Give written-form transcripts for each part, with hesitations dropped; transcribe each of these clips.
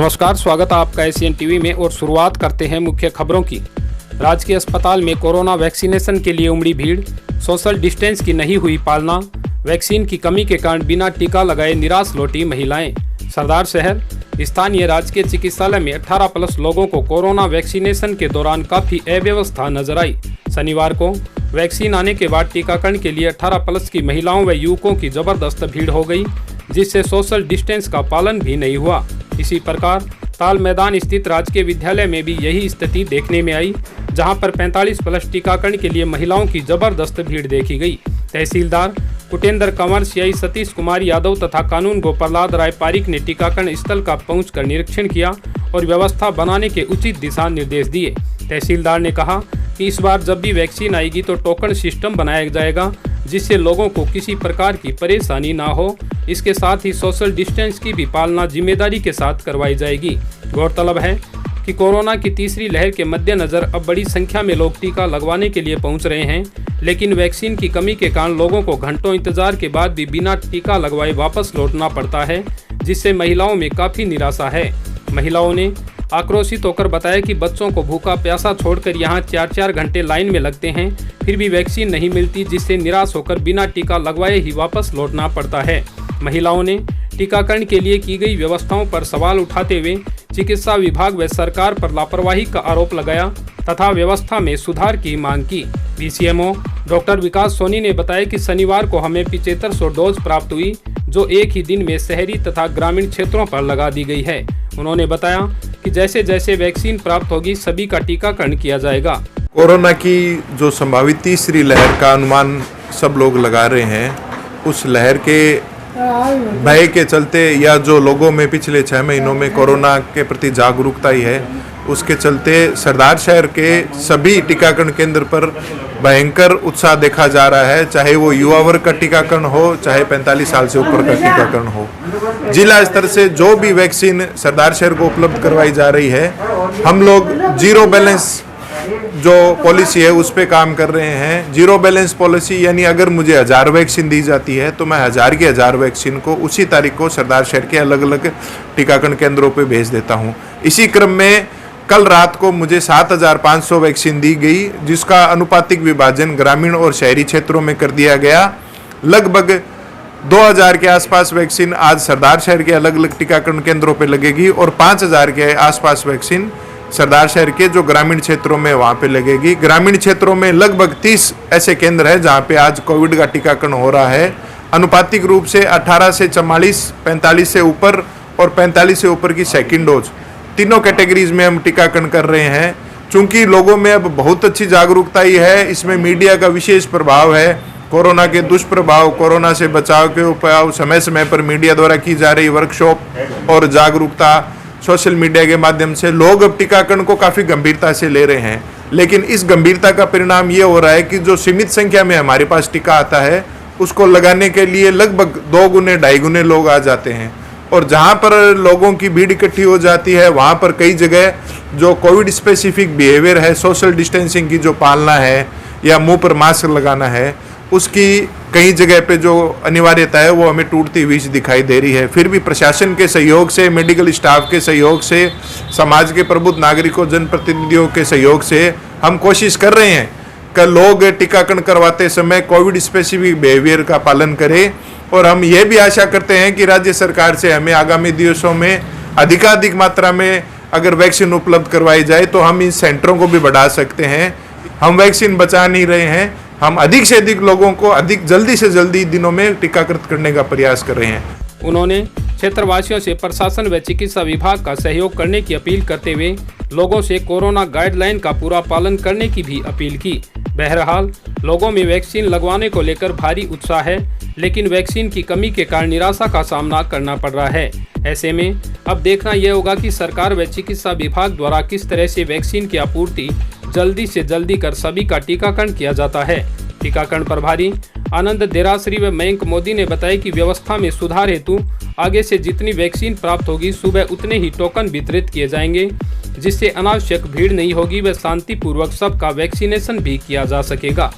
नमस्कार, स्वागत है आपका एशियन टीवी में और शुरुआत करते हैं मुख्य खबरों की। राजकीय अस्पताल में कोरोना वैक्सीनेशन के लिए उमड़ी भीड़, सोशल डिस्टेंस की नहीं हुई पालना, वैक्सीन की कमी के कारण बिना टीका लगाए निराश लौटी महिलाएं। सरदार शहर स्थानीय राजकीय चिकित्सालय में 18+ लोगों को कोरोना वैक्सीनेशन के दौरान काफी अव्यवस्था नजर आई। शनिवार को वैक्सीन आने के बाद टीकाकरण के लिए 18+ की महिलाओं व युवकों की जबरदस्त भीड़ हो गई, जिससे सोशल डिस्टेंस का पालन भी नहीं हुआ। इसी प्रकार ताल मैदान स्थित राजकीय विद्यालय में भी यही स्थिति देखने में आई, जहां पर 45+ टीकाकरण के लिए महिलाओं की जबरदस्त भीड़ देखी गई। तहसीलदार कुटेंद्र कंवर, सीआई सतीश कुमार यादव तथा कानून गो प्रहलाद राय पारिक ने टीकाकरण स्थल का पहुंचकर निरीक्षण किया और व्यवस्था बनाने के उचित दिशा निर्देश दिए। तहसीलदार ने कहा कि इस बार जब भी वैक्सीन आएगी तो टोकन सिस्टम बनाया जाएगा, जिससे लोगों को किसी प्रकार की परेशानी ना हो। इसके साथ ही सोशल डिस्टेंस की भी पालना जिम्मेदारी के साथ करवाई जाएगी। गौरतलब है कि कोरोना की तीसरी लहर के मद्देनजर अब बड़ी संख्या में लोग टीका लगवाने के लिए पहुंच रहे हैं, लेकिन वैक्सीन की कमी के कारण लोगों को घंटों इंतजार के बाद भी बिना टीका लगवाए वापस लौटना पड़ता है, जिससे महिलाओं में काफ़ी निराशा है। महिलाओं ने आक्रोशित होकर बताया कि बच्चों को भूखा प्यासा छोड़कर यहां 4-4 घंटे लाइन में लगते हैं, फिर भी वैक्सीन नहीं मिलती, जिससे निराश होकर बिना टीका लगवाए ही वापस लौटना पड़ता है। महिलाओं ने टीकाकरण के लिए की गई व्यवस्थाओं पर सवाल उठाते हुए चिकित्सा विभाग व सरकार पर लापरवाही का आरोप लगाया तथा व्यवस्था में सुधार की मांग की। पीसीएमओ डॉक्टर विकास सोनी ने बताया कि शनिवार को हमें 7500 डोज प्राप्त हुई, जो एक ही दिन में शहरी तथा ग्रामीण क्षेत्रों पर लगा दी गई है। उन्होंने बताया कि जैसे जैसे वैक्सीन प्राप्त होगी सभी का टीकाकरण किया जाएगा। कोरोना की जो संभावित तीसरी लहर का अनुमान सब लोग लगा रहे हैं, उस लहर के भय के चलते या जो लोगों में पिछले 6 महीनों में कोरोना के प्रति जागरूकता ही है, उसके चलते सरदार शहर के सभी टीकाकरण केंद्र पर भयंकर उत्साह देखा जा रहा है। चाहे वो युवा वर्ग का टीकाकरण हो, चाहे 45 साल से ऊपर का टीकाकरण हो। जिला स्तर से जो भी वैक्सीन सरदार शहर को उपलब्ध करवाई जा रही है, हम लोग जीरो बैलेंस जो पॉलिसी है उस पे काम कर रहे हैं। जीरो बैलेंस पॉलिसी यानी अगर मुझे 1000 वैक्सीन दी जाती है तो मैं 1000 की 1000 वैक्सीन को उसी तारीख को सरदार शहर के अलग अलग टीकाकरण केंद्रों पे भेज देता हूं। इसी क्रम में कल रात को मुझे 7500 वैक्सीन दी गई, जिसका अनुपातिक विभाजन ग्रामीण और शहरी क्षेत्रों में कर दिया गया। लगभग 2000 के आसपास वैक्सीन आज सरदार शहर के अलग अलग टीकाकरण केंद्रों पर लगेगी और 5000 के आसपास वैक्सीन सरदार शहर के जो ग्रामीण क्षेत्रों में वहाँ पे लगेगी। ग्रामीण क्षेत्रों में लगभग 30 ऐसे केंद्र हैं जहाँ पे आज कोविड का टीकाकरण हो रहा है। अनुपातिक रूप से 18 से 44, 45 से ऊपर और 45 से ऊपर की सेकंड डोज, तीनों कैटेगरीज में हम टीकाकरण कर रहे हैं। चूँकि लोगों में अब बहुत अच्छी जागरूकता ही है, इसमें मीडिया का विशेष प्रभाव है। कोरोना के दुष्प्रभाव, कोरोना से बचाव के उपाय समय समय पर मीडिया द्वारा की जा रही वर्कशॉप और जागरूकता, सोशल मीडिया के माध्यम से लोग अब टीकाकरण को काफ़ी गंभीरता से ले रहे हैं। लेकिन इस गंभीरता का परिणाम ये हो रहा है कि जो सीमित संख्या में हमारे पास टीका आता है, उसको लगाने के लिए लगभग 2 गुने 2.5 गुने लोग आ जाते हैं। और जहाँ पर लोगों की भीड़ इकट्ठी हो जाती है, वहाँ पर कई जगह जो कोविड स्पेसिफिक बिहेवियर है, सोशल डिस्टेंसिंग की जो पालना है या मुँह पर मास्क लगाना है, उसकी कई जगह पे जो अनिवार्यता है वो हमें टूटती हुई दिखाई दे रही है। फिर भी प्रशासन के सहयोग से, मेडिकल स्टाफ के सहयोग से, समाज के प्रबुद्ध नागरिकों, जनप्रतिनिधियों के सहयोग से हम कोशिश कर रहे हैं कि लोग टीकाकरण करवाते समय कोविड स्पेसिफिक बिहेवियर का पालन करें। और हम ये भी आशा करते हैं कि राज्य सरकार से हमें आगामी दिवसों में अधिकाधिक मात्रा में अगर वैक्सीन उपलब्ध करवाई जाए तो हम इन सेंटरों को भी बढ़ा सकते हैं। हम वैक्सीन बचा नहीं रहे हैं, हम अधिक से अधिक लोगों को अधिक जल्दी से जल्दी दिनों में टीकाकृत करने का प्रयास कर रहे हैं। उन्होंने क्षेत्रवासियों से प्रशासन व चिकित्सा विभाग का सहयोग करने की अपील करते हुए लोगों से कोरोना गाइडलाइन का पूरा पालन करने की भी अपील की। बहरहाल लोगों में वैक्सीन लगवाने को लेकर भारी उत्साह है, लेकिन वैक्सीन की कमी के कारण निराशा का सामना करना पड़ रहा है। ऐसे में अब देखना यह होगा कि सरकार व चिकित्सा विभाग द्वारा किस तरह से वैक्सीन की आपूर्ति जल्दी से जल्दी कर सभी का टीकाकरण किया जाता है। टीकाकरण प्रभारी आनंद देरासरी व मयंक मोदी ने बताया कि व्यवस्था में सुधार हेतु आगे से जितनी वैक्सीन प्राप्त होगी, सुबह उतने ही टोकन वितरित किए जाएंगे, जिससे अनावश्यक भीड़ नहीं होगी व शांतिपूर्वक सबका वैक्सीनेशन भी किया जा सकेगा।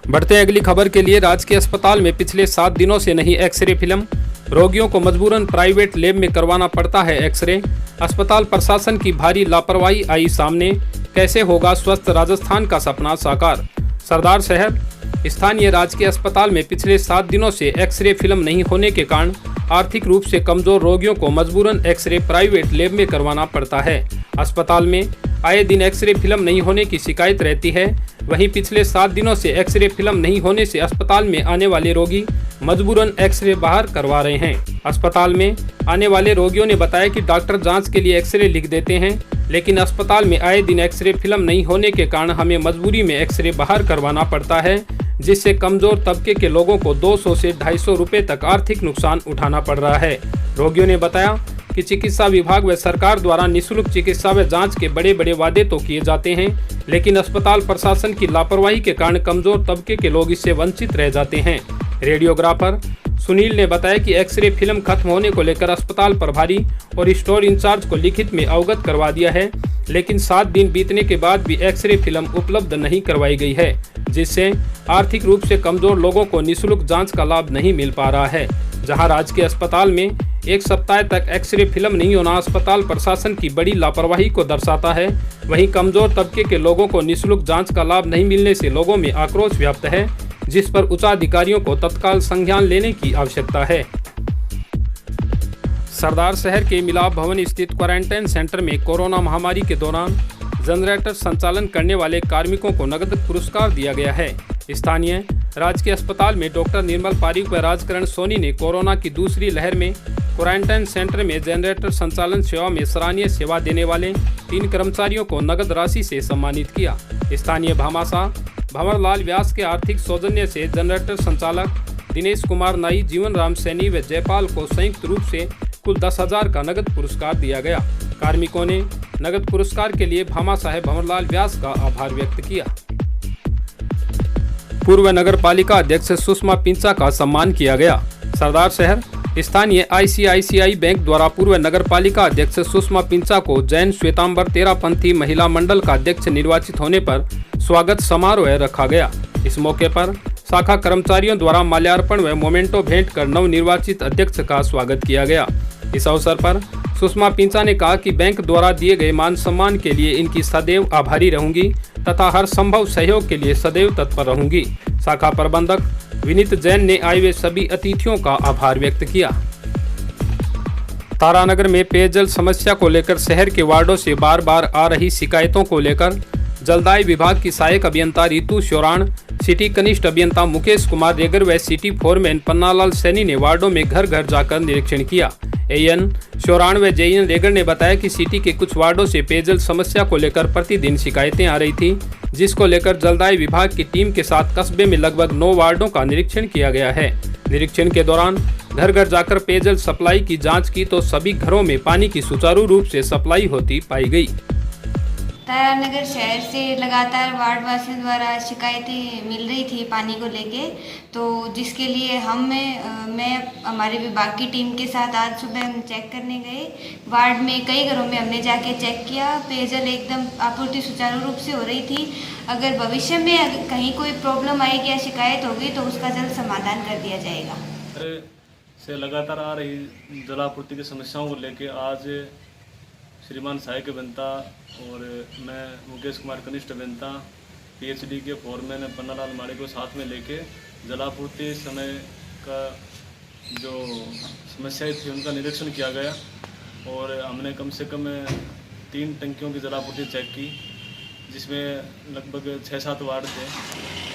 बढ़ते अगली खबर के लिए। राजकीय अस्पताल में पिछले 7 दिनों से नहीं एक्सरे फिल्म, रोगियों को मजबूरन प्राइवेट लैब में करवाना पड़ता है एक्सरे। अस्पताल प्रशासन की भारी लापरवाही आई सामने, कैसे होगा स्वस्थ राजस्थान का सपना साकार। सरदार शहर स्थानीय राजकीय अस्पताल में पिछले 7 दिनों से एक्सरे फिल्म नहीं होने के कारण आर्थिक रूप से कमजोर रोगियों को मजबूरन एक्सरे प्राइवेट लैब में करवाना पड़ता है। अस्पताल में आए दिन एक्सरे फिल्म नहीं होने की शिकायत रहती है। वहीं पिछले 7 दिनों से एक्सरे फिल्म नहीं होने से अस्पताल में आने वाले रोगी मजबूरन एक्सरे बाहर करवा रहे हैं। अस्पताल में आने वाले रोगियों ने बताया कि डॉक्टर जांच के लिए एक्सरे लिख देते हैं, लेकिन अस्पताल में आए दिन एक्सरे फिल्म नहीं होने के कारण हमें मजबूरी में एक्सरे बाहर करवाना पड़ता है, जिससे कमजोर तबके के लोगों को 200 से 250 रुपए तक आर्थिक नुकसान उठाना पड़ रहा है। रोगियों ने बताया कि चिकित्सा विभाग व सरकार द्वारा निःशुल्क चिकित्सा व जांच के बड़े बड़े वादे तो किए जाते हैं, लेकिन अस्पताल प्रशासन की लापरवाही के कारण कमजोर तबके के लोग इससे वंचित रह जाते हैं। रेडियोग्राफर सुनील ने बताया कि एक्सरे फिल्म खत्म होने को लेकर अस्पताल प्रभारी और स्टोर इंचार्ज को लिखित में अवगत करवा दिया है, लेकिन 7 दिन बीतने के बाद भी एक्सरे फिल्म उपलब्ध नहीं करवाई गई है, जिससे आर्थिक रूप से कमजोर लोगों को निःशुल्क जांच का लाभ नहीं मिल पा रहा है। जहां राजकीय अस्पताल में 1 सप्ताह तक एक्सरे फिल्म नहीं होना अस्पताल प्रशासन की बड़ी लापरवाही को दर्शाता है, वहीं कमजोर तबके के लोगों को निःशुल्क जांच का लाभ नहीं मिलने से लोगों में आक्रोश व्याप्त है, जिस पर उच्चाधिकारियों को तत्काल संज्ञान लेने की आवश्यकता है। सरदार शहर के मिलाप भवन स्थित क्वारंटाइन सेंटर में कोरोना महामारी के दौरान जनरेटर संचालन करने वाले कार्मिकों को नगद पुरस्कार दिया गया है। स्थानीय राजकीय अस्पताल में डॉक्टर निर्मल पारीक व राजकरण सोनी ने कोरोना की दूसरी लहर में क्वारंटाइन सेंटर में जनरेटर संचालन सेवा में सराहनीय सेवा देने वाले 3 कर्मचारियों को नगद राशि से सम्मानित किया। स्थानीय भामाशाह भंवरलाल व्यास के आर्थिक सौजन्य से जनरेटर संचालक दिनेश कुमार नाई, जीवन राम सैनी व जयपाल को संयुक्त रूप से कुल 10,000 का नगद पुरस्कार दिया गया। कार्मिकों ने नगद पुरस्कार के लिए भामाशाह भंवरलाल व्यास का आभार व्यक्त किया। पूर्व नगर पालिका अध्यक्ष सुषमा पिंचा का सम्मान किया गया। सरदार शहर स्थानीय ICICI बैंक द्वारा पूर्व नगर पालिका अध्यक्ष सुषमा पिंचा को जैन श्वेतांबर तेरापंथी महिला मंडल का अध्यक्ष निर्वाचित होने पर स्वागत समारोह रखा गया। इस मौके पर शाखा कर्मचारियों द्वारा माल्यार्पण व मोमेंटो भेंट कर नवनिर्वाचित अध्यक्ष का स्वागत किया गया। इस अवसर पर सुषमा पिंचा ने कहा कि बैंक द्वारा दिए गए मान सम्मान के लिए इनकी सदैव आभारी रहूंगी तथा हर संभव सहयोग के लिए सदैव तत्पर रहूंगी। शाखा प्रबंधक विनीत जैन ने आए हुए सभी अतिथियों का आभार व्यक्त किया। तारानगर में पेयजल समस्या को लेकर शहर के वार्डों से बार बार आ रही शिकायतों को लेकर जलदाय विभाग की सहायक अभियंता रितु शोराण, सिटी कनिष्ठ अभियंता मुकेश कुमार रेगर व सिटी फोरमैन पन्नालाल सैनी ने वार्डों में घर घर जाकर निरीक्षण किया। AN शोराण व JN रेगर ने बताया कि सिटी के कुछ वार्डों से पेयजल समस्या को लेकर प्रतिदिन शिकायतें आ रही थी, जिसको लेकर जलदाय विभाग की टीम के साथ कस्बे में लगभग 9 वार्डों का निरीक्षण किया गया है। निरीक्षण के दौरान घर घर जाकर पेयजल सप्लाई की जांच की तो सभी घरों में पानी की सुचारू रूप से सप्लाई होती पाई गई। तारानगर शहर से लगातार वार्ड वासियों द्वारा शिकायतें मिल रही थी पानी को लेके, तो जिसके लिए मैं हमारे विभाग की टीम के साथ आज सुबह हम चेक करने गए। वार्ड में कई घरों में हमने जाके चेक किया, पेयजल एकदम आपूर्ति सुचारू रूप से हो रही थी। अगर भविष्य में कहीं कोई प्रॉब्लम आएगी या शिकायत होगी तो उसका जल्द समाधान कर दिया जाएगा। से लगातार आ रही जलापूर्ति की समस्याओं को लेके आज श्रीमान सहायक अभियंता और मैं मुकेश कुमार कनिष्ठ अभियंता PhD के फोरमैन पन्नालाल माड़ी को साथ में लेके जलापूर्ति समय का जो समस्याएं थी उनका निरीक्षण किया गया और हमने कम से कम 3 टंकियों की जलापूर्ति चेक की, जिसमें लगभग 6-7 वार्ड थे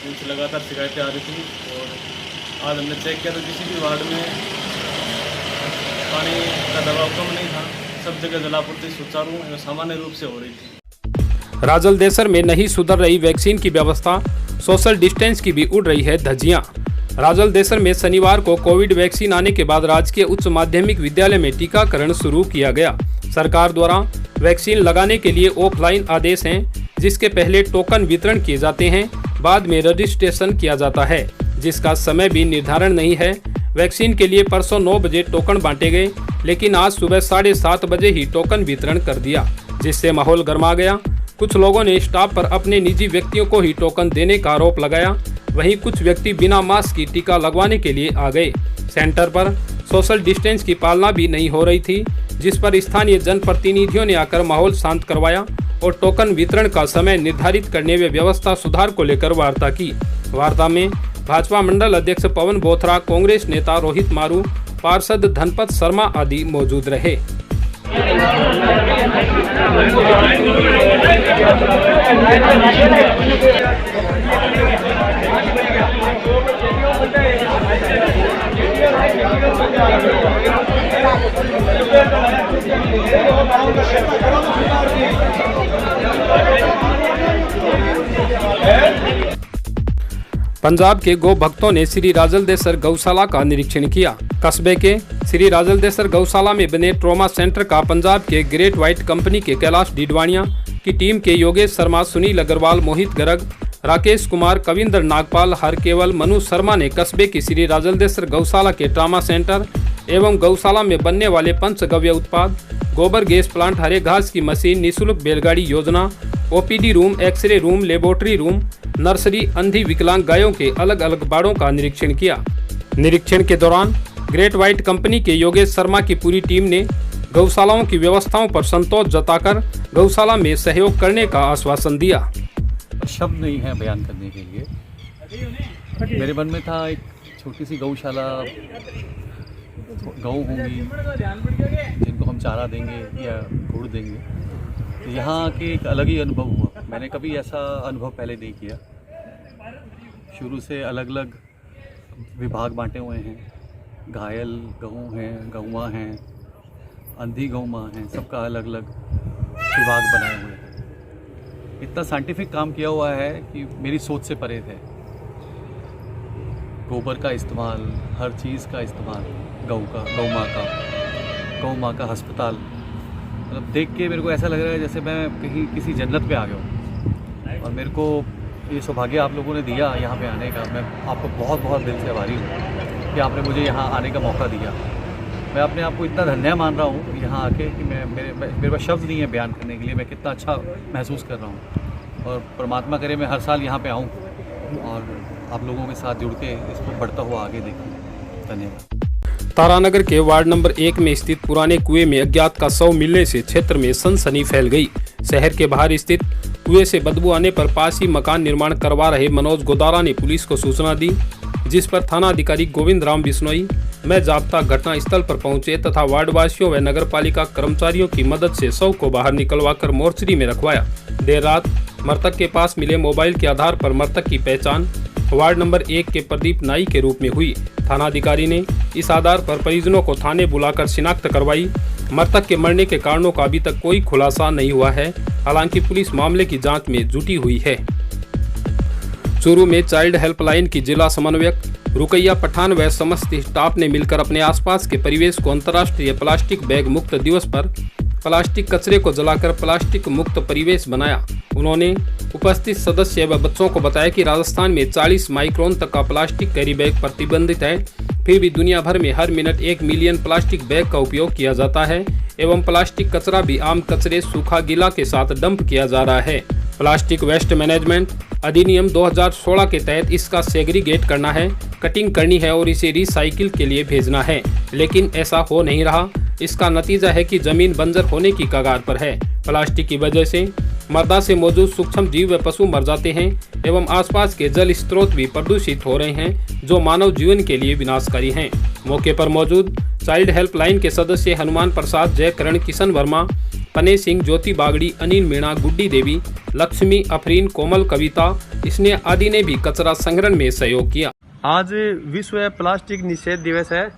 जिनसे लगातार शिकायतें आ रही थी। और आज हमने चेक किया तो किसी भी वार्ड में पानी का दबाव कम नहीं था, सब जगह जलापूर्ति सुचारू एवं सामान्य रूप से हो रही थी। राजलदेसर में नहीं सुधर रही वैक्सीन की व्यवस्था, सोशल डिस्टेंस की भी उड़ रही है धज्जियां। राजलदेसर में शनिवार को कोविड वैक्सीन आने के बाद राजकीय उच्च माध्यमिक विद्यालय में टीकाकरण शुरू किया गया। सरकार द्वारा वैक्सीन लगाने के लिए ऑफलाइन आदेश हैं, जिसके पहले टोकन वितरण किए जाते हैं, बाद में रजिस्ट्रेशन किया जाता है, जिसका समय भी निर्धारण नहीं है। वैक्सीन के लिए परसों 9 बजे टोकन बांटे गए, लेकिन आज सुबह 7:30 बजे ही टोकन वितरण कर दिया, जिससे माहौल गर्मा गया। कुछ लोगों ने स्टाफ पर अपने निजी व्यक्तियों को ही टोकन देने का आरोप लगाया। वहीं कुछ व्यक्ति बिना मास्क की टीका लगवाने के लिए आ गए। सेंटर पर सोशल डिस्टेंस की पालना भी नहीं हो रही थी, जिस पर स्थानीय जनप्रतिनिधियों ने आकर माहौल शांत करवाया और टोकन वितरण का समय निर्धारित करने व व्यवस्था सुधार को लेकर वार्ता की। वार्ता में भाजपा मंडल अध्यक्ष पवन बोथरा, कांग्रेस नेता रोहित मारू, पार्षद धनपत शर्मा आदि मौजूद रहे। पंजाब के गौ भक्तों ने श्री राजलदेसर गौशाला का निरीक्षण किया। कस्बे के श्री राजलदेसर गौशाला में बने ट्रॉमा सेंटर का पंजाब के ग्रेट व्हाइट कंपनी के कैलाश डिडवाणिया की टीम के योगेश शर्मा, सुनील अग्रवाल, मोहित गर्ग, राकेश कुमार, कविंदर नागपाल, हरकेवल, मनु शर्मा ने कस्बे की श्री राजलदेसर गौशाला के ट्रॉमा सेंटर एवं गौशाला में बनने वाले पंचगव्य उत्पाद, गोबर गैस प्लांट, हरे घास की मशीन, निःशुल्क बैलगाड़ी योजना, OPD room, X ray room, laboratory room, nursery, अंधी विकलांग गायों के अलग अलग बाड़ों का निरीक्षण किया। निरीक्षण के दौरान ग्रेट व्हाइट कंपनी के योगेश शर्मा की पूरी टीम ने गौशालाओं की व्यवस्थाओं पर संतोष जताकर गौशाला में सहयोग करने का आश्वासन दिया। शब्द नहीं है बयान करने के लिए। मेरे मन में था एक छोटी सी गौशाला, गौ होंगी जिनको हम चारा देंगे या गुड़ देंगे, तो यहाँ के एक अलग ही अनुभव हुआ। मैंने कभी ऐसा अनुभव पहले नहीं किया। शुरू से अलग अलग विभाग बांटे हुए हैं, घायल गऊ हैं, गौवां हैं, अंधी गौ माँ हैं, सबका अलग अलग विभाग बनाए हुए हैं। इतना साइंटिफिक काम किया हुआ है कि मेरी सोच से परे थे। गोबर का इस्तेमाल, हर चीज़ का इस्तेमाल, गौ माँ का अस्पताल, मतलब देख के मेरे को ऐसा लग रहा है जैसे मैं कहीं किसी जन्नत पे आ गया हूँ। और मेरे को ये सौभाग्य आप लोगों ने दिया यहाँ पे आने का। मैं आपको बहुत बहुत दिल से आभारी हूँ कि आपने मुझे यहाँ आने का मौका दिया। मैं अपने आप को इतना धन्य मान रहा हूँ यहाँ आके कि मेरे पास शब्द नहीं है बयान करने के लिए मैं कितना अच्छा महसूस कर रहा हूँ। और परमात्मा करे मैं हर साल यहाँ पे आऊँ और आप लोगों के साथ जुड़ के इसको बढ़ता हुआ आगे देखूँ। धन्यवाद। तारानगर के वार्ड नंबर 1 में स्थित पुराने कुएं में अज्ञात का शव मिलने से क्षेत्र में सनसनी फैल गई। शहर के बाहर स्थित कुएं से बदबू आने पर पास ही मकान निर्माण करवा रहे मनोज गोदारा ने पुलिस को सूचना दी, जिस पर थाना अधिकारी गोविंद राम बिश्नोई में जाब्ता घटना स्थल पर पहुंचे तथा वार्डवासियों व नगरपालिका कर्मचारियों की मदद से शव को बाहर निकलवाकर मोर्चरी में रखवाया। देर रात मृतक के पास मिले मोबाइल के आधार पर मृतक की पहचान वार्ड नंबर 1 के प्रदीप नाई के रूप में हुई। थाना अधिकारी ने इस आधार पर परिजनों को थाने बुलाकर शिनाख्त करवाई। मृतक के मरने के कारणों का अभी तक कोई खुलासा नहीं हुआ है। हालांकि पुलिस मामले की जांच में जुटी हुई है। चूरू में चाइल्ड हेल्पलाइन की जिला समन्वयक रुकैया पठान व समस्त स्टाफ ने मिलकर अपने आसपास के परिवेश को अंतर्राष्ट्रीय प्लास्टिक बैग मुक्त दिवस पर प्लास्टिक कचरे को जलाकर प्लास्टिक मुक्त परिवेश बनाया। उन्होंने उपस्थित सदस्य व बच्चों को बताया कि राजस्थान में 40 माइक्रोन तक का प्लास्टिक कैरी बैग प्रतिबंधित है, फिर भी दुनिया भर में हर मिनट 1 मिलियन प्लास्टिक बैग का उपयोग किया जाता है एवं प्लास्टिक कचरा भी आम कचरे, सूखा, गीला के साथ डंप किया जा रहा है। प्लास्टिक वेस्ट मैनेजमेंट अधिनियम 2016 के तहत इसका सेग्रीगेट करना है, कटिंग करनी है और इसे रिसाइकिल के लिए भेजना है, लेकिन ऐसा हो नहीं रहा। इसका नतीजा है कि जमीन बंजर होने की कगार पर है। प्लास्टिक की वजह से मृदा से मौजूद सूक्ष्म जीव व पशु मर जाते हैं एवं आसपास के जल स्रोत भी प्रदूषित हो रहे हैं, जो मानव जीवन के लिए विनाशकारी हैं। मौके पर मौजूद चाइल्ड हेल्पलाइन के सदस्य हनुमान प्रसाद, जयकरण, किशन वर्मा, पने सिंह, ज्योति बागड़ी, अनिल मीणा, गुड्डी देवी, लक्ष्मी, अफरीन, कोमल, कविता, स्नेह आदि ने भी कचरा संग्रहण में सहयोग किया। आज विश्व प्लास्टिक निषेध दिवस है।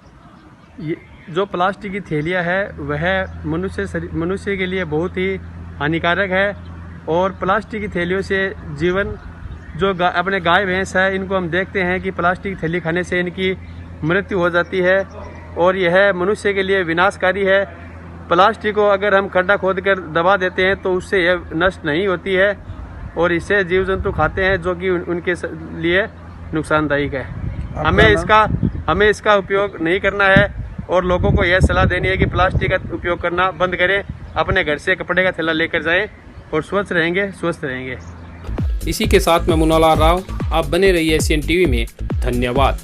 जो प्लास्टिक की थैलियाँ है वह मनुष्य के लिए बहुत ही हानिकारक है और प्लास्टिक की थैलियों से जीवन जो अपने गाय भैंस है इनको हम देखते हैं कि प्लास्टिक की थैली खाने से इनकी मृत्यु हो जाती है और यह मनुष्य के लिए विनाशकारी है। प्लास्टिक को अगर हम खड्डा खोद कर दबा देते हैं तो उससे यह नष्ट नहीं होती है और इससे जीव जंतु खाते हैं जो कि उनके लिए नुकसानदायक है। हमें इसका उपयोग नहीं करना है और लोगों को यह सलाह देनी है कि प्लास्टिक का उपयोग करना बंद करें, अपने घर से कपड़े का थैला लेकर जाएं और स्वच्छ रहेंगे, स्वस्थ रहेंगे। इसी के साथ मैं मुन्नालाल राव, आप बने रहिए एशियन टीवी में। धन्यवाद।